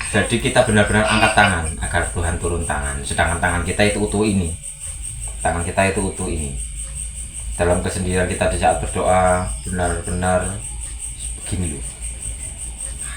Jadi kita benar-benar angkat tangan agar Tuhan turun tangan. Sedangkan tangan kita itu utuh ini. Tangan kita itu utuh ini. Dalam kesendirian kita di saat berdoa, benar-benar begini loh.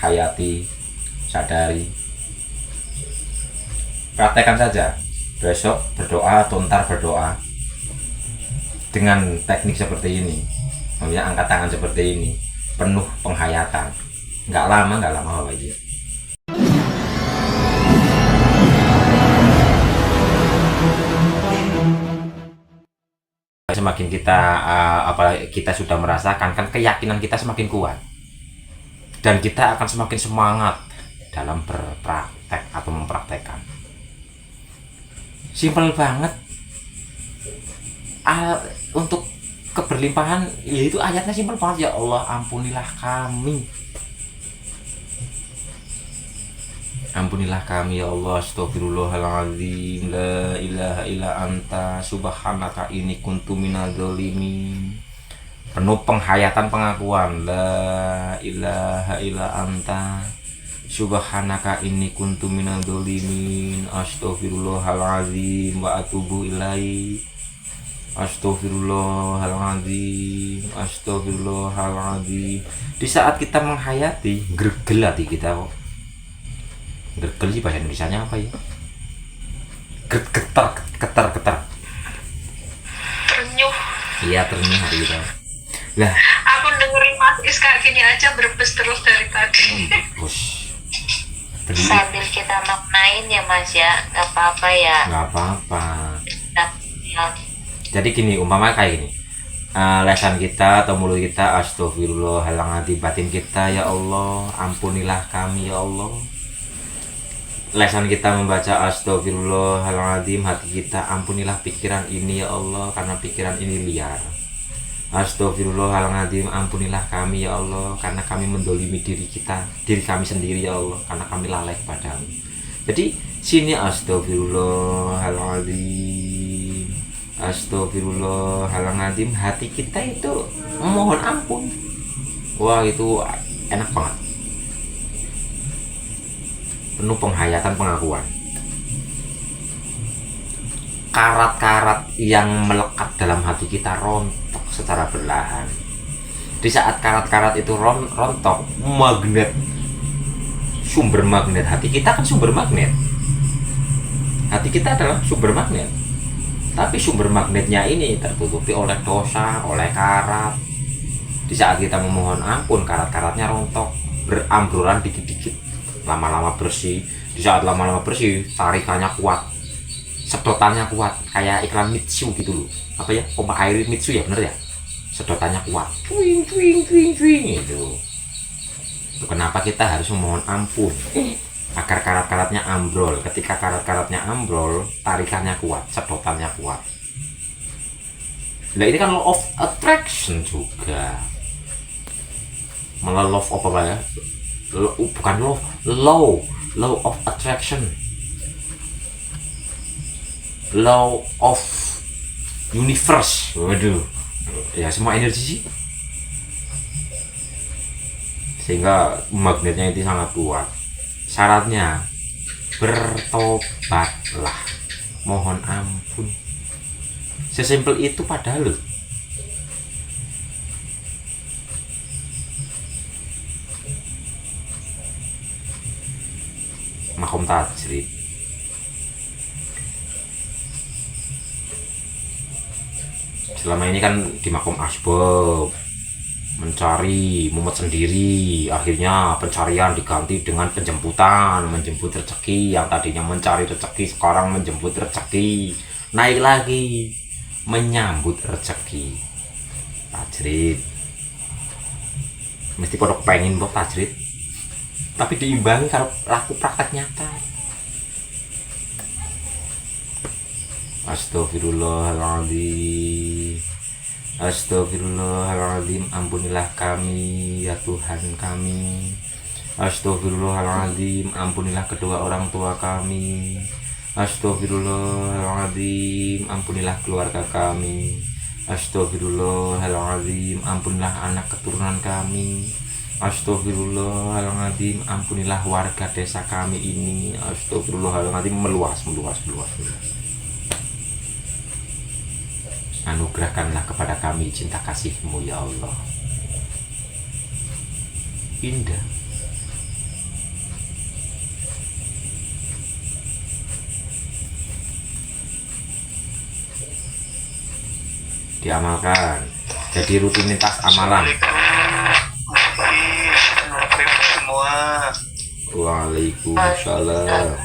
Hayati, sadari. Praktekkan saja. Besok berdoa atau ntar berdoa dengan teknik seperti ini. Maksudnya angkat tangan seperti ini. Penuh penghayatan. Nggak lama Bapak Ibu. Semakin kita apalagi kita sudah merasakan, kan keyakinan kita semakin kuat dan kita akan semakin semangat dalam berpraktek atau mempraktekkan. Simpel banget. Untuk keberlimpahan, yaitu ayatnya simpel banget. Ya Allah, ampunilah kami. Ampunilah kami ya Allah, astagfirullahaladzim, la ilaha illa anta, subhanaka inni kuntu minadz dzalimin. Penuh penghayatan pengakuan, la ilaha illa anta, subhanaka inni kuntu minadz dzalimin, astagfirullahaladzim wa atubu ilaih. Astagfirullahaladzim, astagfirullahaladzim. Di saat kita menghayati, gregel hati kita kok. Gergel sih bahasa Indonesianya apa ya? Getar. Ternyuh. Iya, ternyuh hati kita. Lah, Aku dengerin Mas Is kayak gini aja berbes terus dari tadi. bos. Sambil kita maknain ya Mas ya, nggak apa-apa ya. Nggak apa-apa. Ya. Jadi gini, umpama kayak gini. Lesan kita atau mulut kita, astagfirullahaladzim, batin kita, ya Allah, ampunilah kami ya Allah. Lesan kita membaca astagfirullahaladzim, hati kita, ampunilah pikiran ini ya Allah, karena pikiran ini liar. Astagfirullahaladzim, ampunilah kami ya Allah, karena kami mendolimi diri kami sendiri ya Allah, karena kami lalai kepadamu. Jadi sini astagfirullahaladzim, astagfirullahaladzim, hati kita itu mohon ampun. Wah, itu enak banget. Penuh penghayatan pengakuan. Karat-karat yang melekat dalam hati kita rontok secara perlahan. Di saat karat-karat itu rontok, magnet, sumber magnet hati kita kan sumber magnet. Hati kita adalah sumber magnet. Tapi sumber magnetnya ini tertutupi oleh dosa, oleh karat. Di saat kita memohon ampun, karat-karatnya rontok, berambrolan dikit-dikit. Lama-lama bersih. Di saat lama-lama bersih, tarikannya kuat, sedotannya kuat, kayak iklan Mitsu gitu loh. Apa ya, pompa air Mitsu ya, bener ya, sedotannya kuat, twing gitu. Itu kenapa kita harus memohon ampun, agar karat-karatnya ambrol. Ketika karat-karatnya ambrol, tarikannya kuat, sedotannya kuat. Nah, ini kan law of attraction juga. Malah law of apa ya, bukan law of attraction, law of universe. Waduh, ya semua energi sih, sehingga magnetnya itu sangat kuat. Syaratnya bertobatlah, mohon ampun. Sesimpel itu padahal loh. Makom tajrid. Selama ini kan di makom asbab, mencari mumet sendiri, akhirnya pencarian diganti dengan penjemputan, menjemput rezeki. Yang tadinya mencari rezeki sekarang menjemput rezeki, naik lagi menyambut rezeki. Tajrid mesti podok pengen buat tajrid, tapi diimbangi kalau laku praktek nyata. Astagfirullahaladzim, astagfirullahaladzim, ampunilah kami ya Tuhan kami. Astagfirullahaladzim, ampunilah kedua orang tua kami. Astagfirullahaladzim, ampunilah keluarga kami. Astagfirullahaladzim, ampunilah anak keturunan kami. Astagfirullahaladzim, ampunilah warga desa kami ini. Astagfirullahaladzim, meluas. Anugerahkanlah kepada kami cinta kasih-Mu ya Allah. Indah. Diamalkan. Jadi rutinitas amalan. Semua. Waalaikumsalam.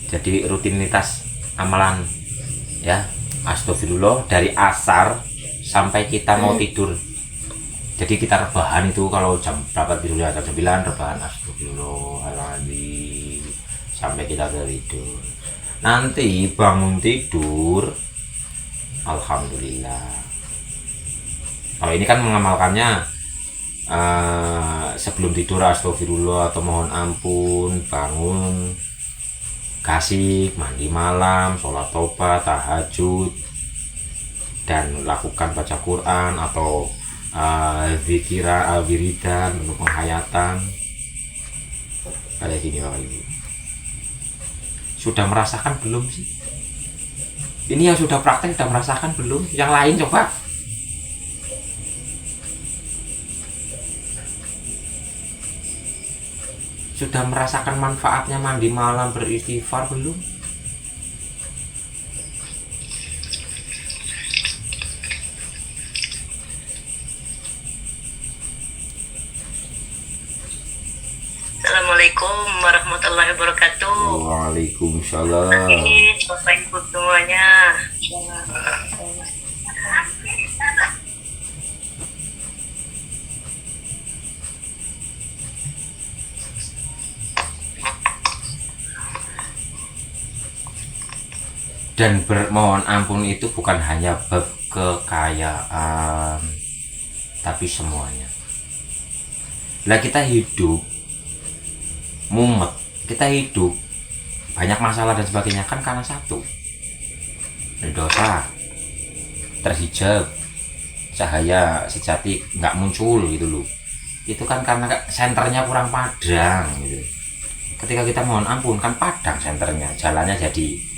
Jadi rutinitas amalan ya. Astagfirullah dari asar sampai kita mau tidur. Jadi kita rebahan itu kalau jam berapa tidurnya, jam 9 rebahan astagfirullahaladzim sampai kita tidur. Nanti bangun tidur alhamdulillah. Kalau ini kan mengamalkannya sebelum tidur astagfirullah atau mohon ampun, bangun kasih, mandi malam, sholat tobat, tahajud, dan lakukan baca Quran atau wiridan untuk penghayatan kayak gini Bapak Ibu. Sudah merasakan belum sih? Ini yang sudah praktek sudah merasakan belum? Yang lain coba. Sudah merasakan manfaatnya mandi malam beristighfar belum? Assalamualaikum warahmatullahi wabarakatuh. Waalaikumsalam. Bapak Ibu semuanya. Dan bermohon ampun itu bukan hanya bab kekayaan, tapi semuanya. Lah kita hidup mumet, kita hidup banyak masalah dan sebagainya kan karena satu, dosa, terhijab, cahaya sejati nggak muncul gitu loh. Itu kan karena senternya kurang padang gitu. Ketika kita mohon ampun kan padang senternya, jalannya jadi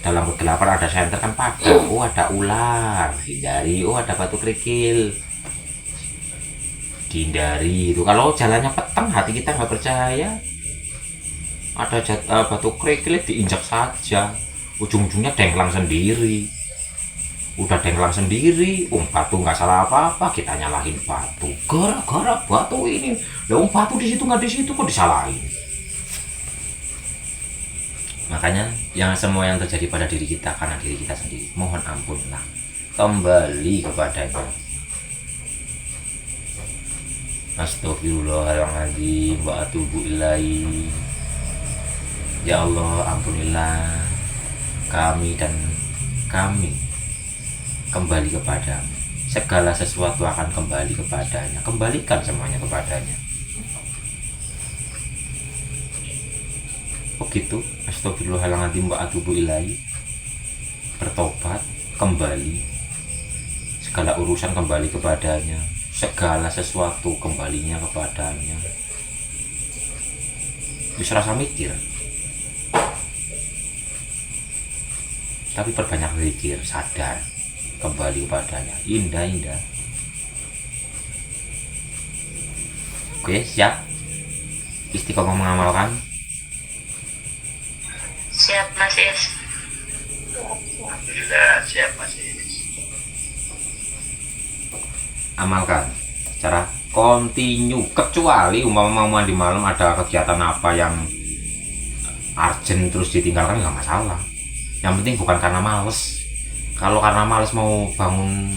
dalam kegelapan ada senter kan padang. Oh ada ular, hindari. Oh ada batu kerikil, dihindari. Itu kalau jalannya petang, hati kita nggak percaya, ada batu kerikil diinjak saja, ujung-ujungnya dengklang sendiri. Udah dengklang sendiri, batu nggak salah apa-apa, kita nyalahin batu. Gara-gara batu ini, batu di situ nggak di situ kok disalahin. Makanya yang semua yang terjadi pada diri kita karena diri kita sendiri. Mohon ampunlah, kembali kepadanya. Astagfirullahaladzim wa atubu ilaihi. Ya Allah, ampunilah kami dan kami kembali kepadamu. Segala sesuatu akan kembali kepadanya. Kembalikan semuanya kepadanya. Begitu. Astagfirullahaladzim wa atubu ilaihi. Bertobat, kembali. Segala urusan kembali kepadanya. Segala sesuatu kembalinya kepadanya. Bisa rasa mikir, tapi perbanyak zikir, sadar, kembali kepadanya. Indah-indah. Oke, siap? Istiqomah mengamalkan. Siap Mas Is. Alhamdulillah siap Mas Is. Amalkan secara kontinu, kecuali umpama mau mandi malam ada kegiatan apa yang urgent terus ditinggalkan nggak masalah. Yang penting bukan karena males. Kalau karena males mau bangun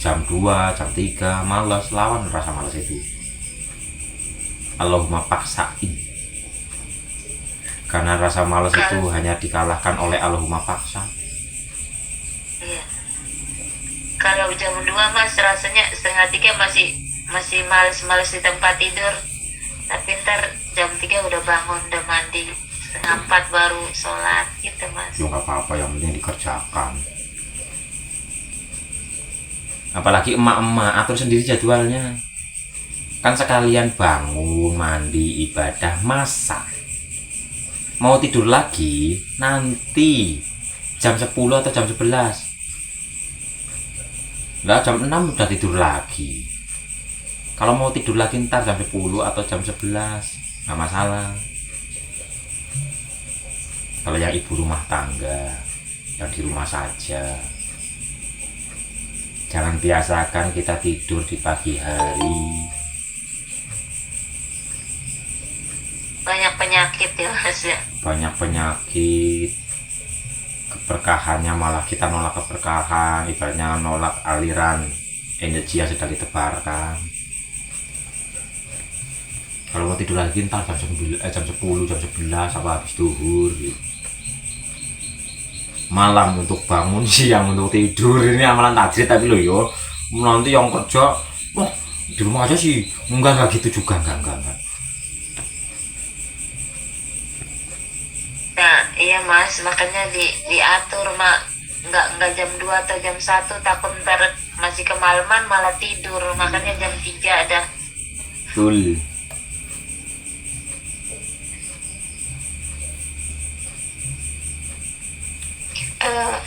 jam 2, jam 3, males, lawan rasa males itu. Allahumma paksain. Karena rasa males itu hanya dikalahkan oleh Allahumma paksa. Iya. Kalau jam 2 Mas rasanya setengah 3 masih males-males di tempat tidur. Tapi ntar jam 3 udah bangun, udah mandi. Setengah 4 baru sholat gitu Mas. Ya nggak apa-apa, yang penting dikerjakan. Apalagi emak-emak, atur sendiri jadwalnya. Kan sekalian bangun, mandi, ibadah, masak. Mau tidur lagi nanti jam 10 atau jam 11. Lah jam 6 udah tidur lagi. Kalau mau tidur lagi ntar jam 10 atau jam 11, nggak masalah. Kalau yang ibu rumah tangga, yang di rumah saja, jangan biasakan kita tidur di pagi hari. Banyak penyakit ya Mas ya. Banyak penyakit, keberkahannya malah kita nolak keberkahan, ibaratnya nolak aliran energi yang sedang ditebarkan. Kalau mau tidur lagi ntar jam 10, jam 11 apa habis duhur gitu. Malam untuk bangun, siang untuk tidur, ini amalan tajrid tapi loh yo. Nanti yang kerja, wah di rumah aja sih, enggak gitu juga, enggak. Nah iya Mas, makanya diatur mak, nggak jam 2 atau jam 1, takut ntar masih kemalaman malah tidur, makanya jam 3 ada. Betul.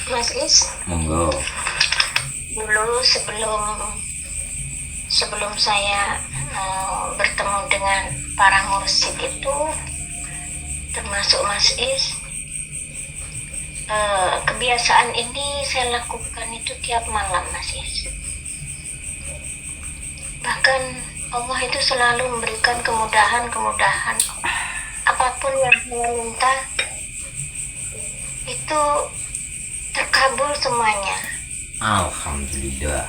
Mas Is, Monggo. dulu sebelum saya bertemu dengan para mursyid itu, termasuk Mas Is, kebiasaan ini saya lakukan itu tiap malam Mas Is. Bahkan Allah itu selalu memberikan kemudahan apapun yang saya minta itu terkabul semuanya. Alhamdulillah.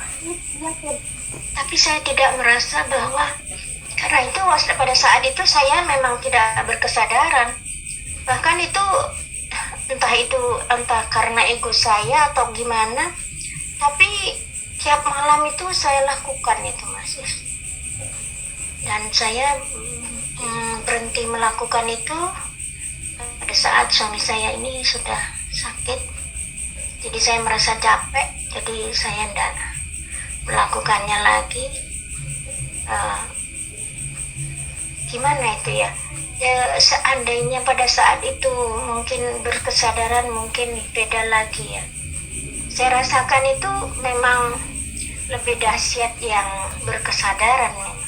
Tapi saya tidak merasa bahwa, karena itu pada saat itu saya memang tidak berkesadaran. Bahkan itu entah karena ego saya atau gimana, tapi tiap malam itu saya lakukan itu Mas. Dan saya berhenti melakukan itu pada saat suami saya ini sudah sakit. Jadi saya merasa capek, jadi saya tidak melakukannya lagi. Gimana itu ya? Seandainya pada saat itu mungkin berkesadaran, mungkin beda lagi ya. Saya rasakan itu memang lebih dahsyat yang berkesadaran memang.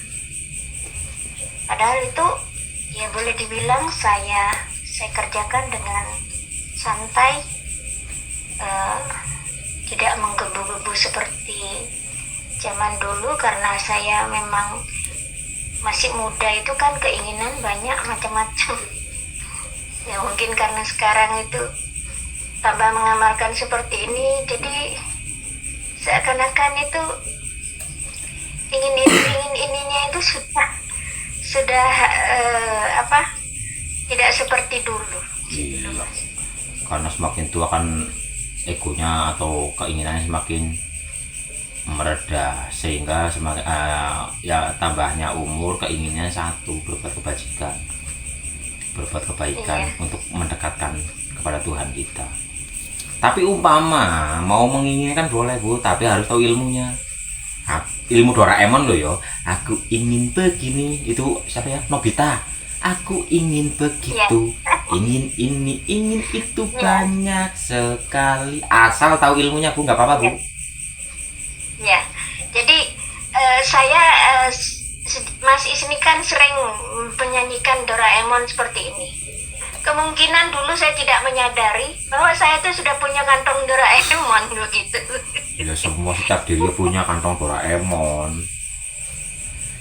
Padahal itu ya boleh dibilang saya kerjakan dengan santai, tidak menggebu-gebu seperti zaman dulu, karena saya memang masih muda, itu kan keinginan banyak macam-macam. Ya mungkin karena sekarang itu tambah mengamalkan seperti ini, jadi seakan-akan itu ingin ininya itu sudah tidak seperti dulu. Iya. Karena semakin tua kan egonya atau keinginannya semakin mereda, sehingga semakin ya tambahnya umur, keinginannya satu, berbuat kebaikan Iya. untuk mendekatkan kepada Tuhan kita. Tapi umpama mau menginginkan boleh Bu, tapi harus tahu ilmunya. Ilmu Doraemon loh yo. Aku ingin begini, itu siapa ya? Nobita. Aku ingin begitu, ingin ini, ingin itu, banyak sekali. Asal tahu ilmunya Bu, nggak apa-apa Bu. Ya, jadi saya Mas Is ini kan sering menyanyikan Doraemon seperti ini. Kemungkinan dulu saya tidak menyadari bahwa saya itu sudah punya kantong Doraemon begitu. Ya semua setiap diri punya kantong Doraemon.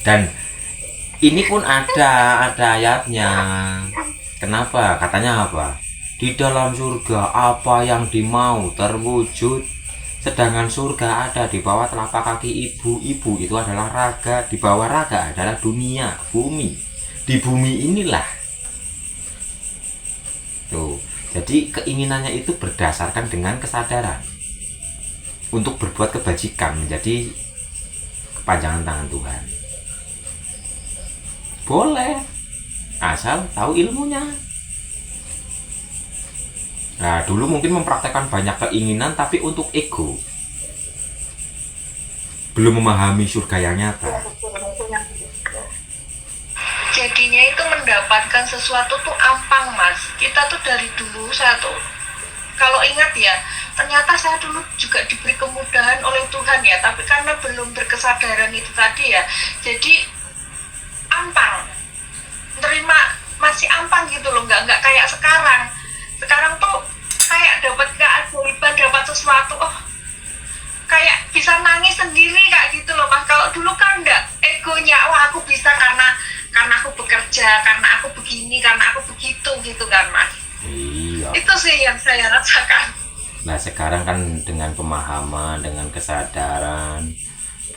Dan ini pun ada ayatnya. Kenapa? Katanya apa? Di dalam surga apa yang dimau terwujud. Sedangkan surga ada di bawah telapak kaki ibu. Ibu itu adalah raga. Di bawah raga adalah dunia, bumi. Di bumi inilah. Tuh. Jadi keinginannya itu berdasarkan dengan kesadaran. Untuk berbuat kebajikan, menjadi kepanjangan tangan Tuhan. Boleh, asal tahu ilmunya. Nah, dulu mungkin mempraktekkan banyak keinginan tapi untuk ego. belum memahami surga yang nyata. Jadinya itu mendapatkan sesuatu tuh ampang, Mas. Kita tuh dari dulu kalau ingat ya, ternyata saya dulu juga diberi kemudahan oleh Tuhan ya, tapi karena belum berkesadaran itu tadi ya, jadi ampang, terima masih ampang gitu loh, nggak kayak sekarang. Sekarang tuh kayak dapat keajaiban, dapat sesuatu, oh kayak bisa nangis sendiri kayak gitu loh, Mas. Kalau dulu kan enggak, egonya, wah aku bisa karena aku bekerja, karena aku begini, karena aku begitu gitu kan, Mas. Iya. Itu sih yang saya rasakan. Nah sekarang kan dengan pemahaman, dengan kesadaran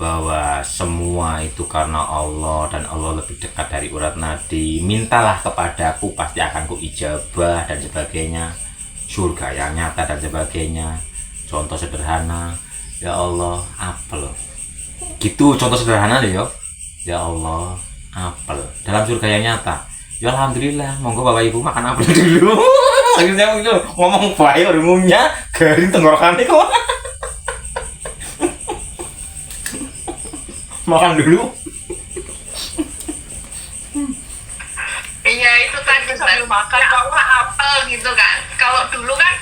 bahwa semua itu karena Allah dan Allah lebih dekat dari urat nadi, mintalah kepadaku pasti akan ku ijabah dan sebagainya, surga yang nyata dan sebagainya. Contoh sederhana, ya Allah apel, gitu contoh sederhana deh yo. Ya Allah apel dalam surga yang nyata, ya alhamdulillah, monggo bapak ibu makan apel dulu. Akhirnya ngomong baik umumnya garing tenggorokannya kok. Makan dulu. Iya itu tadi sambil makan, wah apel gitu kan. Kalau dulu kan,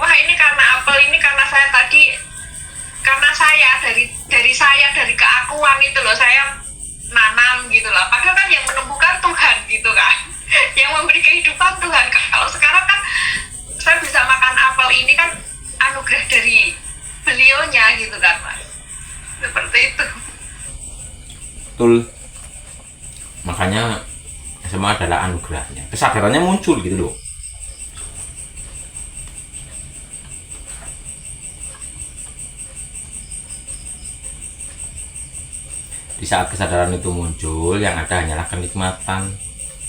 wah ini karena apel, ini karena saya tadi, karena saya dari keakuan itu loh, saya nanam gitu loh. Padahal kan yang menumbuhkan Tuhan gitu kan, yang memberi kehidupan Tuhan. Kalau sekarang kan saya bisa makan apel ini kan anugerah dari beliaunya gitu kan, Mas. Seperti itu. Betul. Makanya semua adalah anugerahnya. Kesadarannya muncul gitu loh. Di saat kesadaran itu muncul, yang ada hanyalah kenikmatan.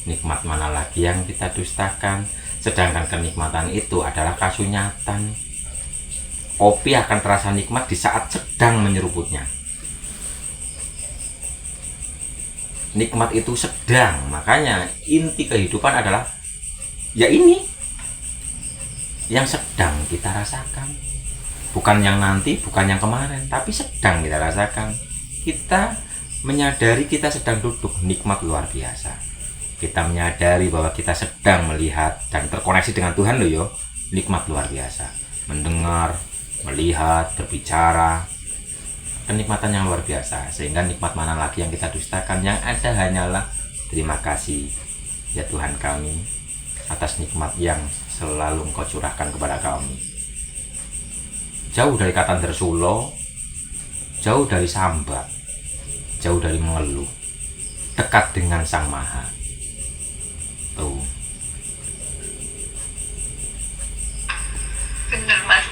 Nikmat mana lagi yang kita dustakan? Sedangkan kenikmatan itu adalah kasunyatan. Kopi akan terasa nikmat di saat sedang menyeruputnya. Nikmat itu sedang, makanya inti kehidupan adalah ya ini yang sedang kita rasakan, bukan yang nanti, bukan yang kemarin, tapi sedang kita rasakan. Kita menyadari kita sedang duduk, nikmat luar biasa. Kita menyadari bahwa kita sedang melihat dan terkoneksi dengan Tuhan loh yo, nikmat luar biasa. Mendengar, melihat, berbicara, kenikmatan yang luar biasa. Sehingga nikmat mana lagi yang kita dustakan? Yang ada hanyalah terima kasih ya Tuhan kami atas nikmat yang selalu Engkau curahkan kepada kami. Jauh dari kata dersulo, jauh dari sambat, jauh dari mengeluh, dekat dengan Sang Maha. Tuh. Bener, Mas.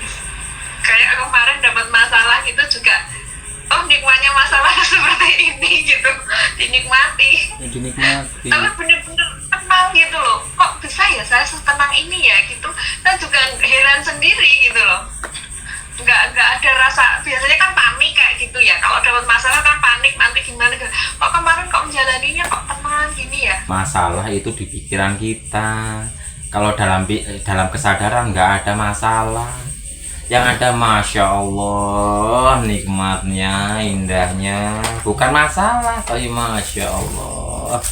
Kayak kemarin dapat masalah itu juga, oh nikmatnya masalah seperti ini gitu, dinikmati. Dinikmati. Tapi bener-bener tenang gitu loh, kok bisa ya saya setenang ini ya gitu. Saya juga heran sendiri gitu loh. Nggak ada rasa, biasanya kan panik kayak gitu ya, kalau dapat masalah kan panik, nanti gimana, kok kemarin kok menjalaninya kok tenang gini ya. Masalah itu di pikiran kita. Kalau dalam kesadaran nggak ada masalah. Yang ada Masya Allah, nikmatnya, indahnya, bukan masalah, tapi Masya Allah.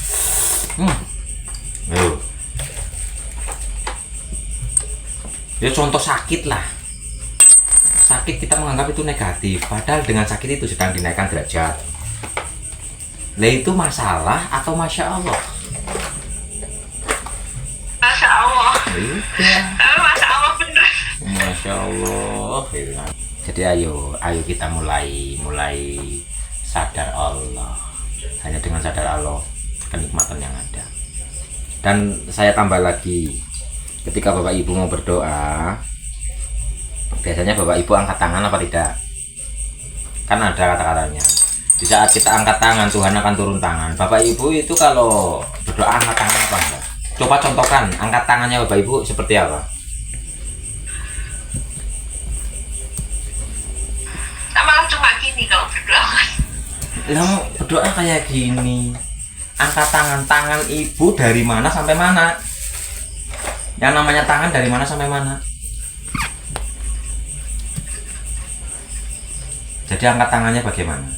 Ya contoh sakit lah. Sakit kita menganggap itu negatif, padahal dengan sakit itu sedang dinaikkan derajat. Lah itu masalah atau Masya Allah? Masya Allah. Iya. Tapi Masya Allah bener. Masya Allah. Jadi ayo kita mulai sadar Allah. Hanya dengan sadar Allah kenikmatan yang ada. Dan saya tambah lagi, ketika Bapak Ibu mau berdoa, biasanya Bapak Ibu angkat tangan apa tidak? Kan ada kata-katanya. Di saat kita angkat tangan, Tuhan akan turun tangan. Bapak Ibu itu kalau berdoa angkat tangan apa enggak? Coba contohkan angkat tangannya Bapak Ibu seperti apa? Malah cuma gini kalau berdoa. Lah berdoa kayak gini. Angkat tangan Ibu dari mana sampai mana? Yang namanya tangan dari mana sampai mana? Jadi angkat tangannya bagaimana?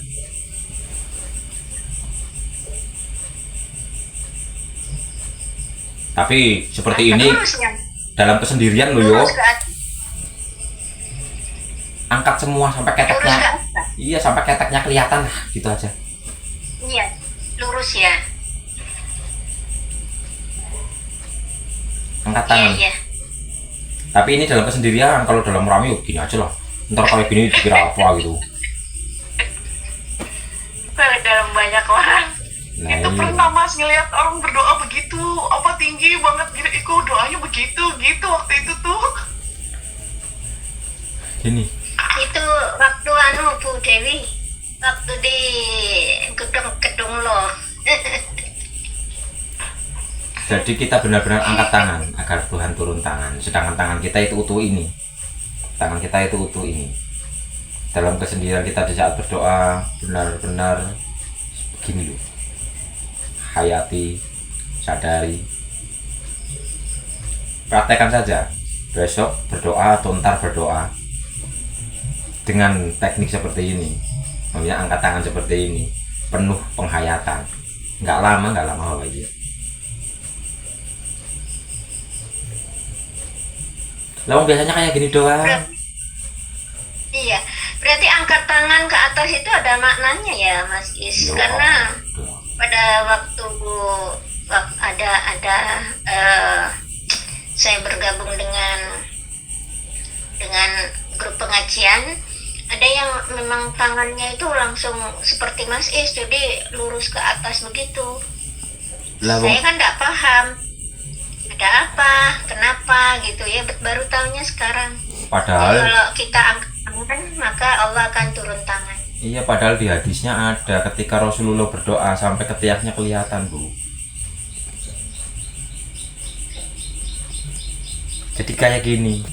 Tapi seperti ini Lurus ya. dalam kesendirian lo yo. Lurus ke atas. Angkat semua sampai Lurus ke keteknya. atas. Iya, sampai keteknya kelihatan lah, gitu aja. Iya, lurus ya. Angkat Iya, tangan. iya. Tapi ini dalam kesendirian, kalau dalam rame yuk gini aja lah. Ntar kayak gini dikira apa gitu. Kalau dalam banyak orang. Nah, Itu iya. pernah mas ngeliat orang berdoa begitu, apa tinggi banget gini, kok doanya begitu gitu waktu itu tuh. Gini. Itu waktu Bu Dewi, waktu di gedung lo. Jadi kita benar-benar angkat tangan agar Tuhan turun tangan. Sedangkan tangan kita itu utuh ini. Tangan kita itu utuh ini. Dalam kesendirian kita di saat berdoa benar-benar begini loh. Hayati, sadari. Praktekkan saja. Besok berdoa atau ntar berdoa dengan teknik seperti ini. Maksudnya angkat tangan seperti ini. Penuh penghayatan. Nggak lama Bapak Ibu. Lah biasanya kayak gini doang. Iya, berarti angkat tangan ke atas itu ada maknanya ya Mas Is, Yo, karena udah. pada waktu ada saya bergabung dengan grup pengajian, ada yang memang tangannya itu langsung seperti Mas Is, jadi lurus ke atas begitu. Lah, Saya kan nggak paham ada apa, kenapa gitu ya, baru tahunya sekarang. Padahal Kalau kita angkat tangan maka Allah akan turun tangan. iya, padahal di hadisnya ada ketika Rasulullah berdoa sampai ketiaknya kelihatan, Bu. Jadi kayak gini.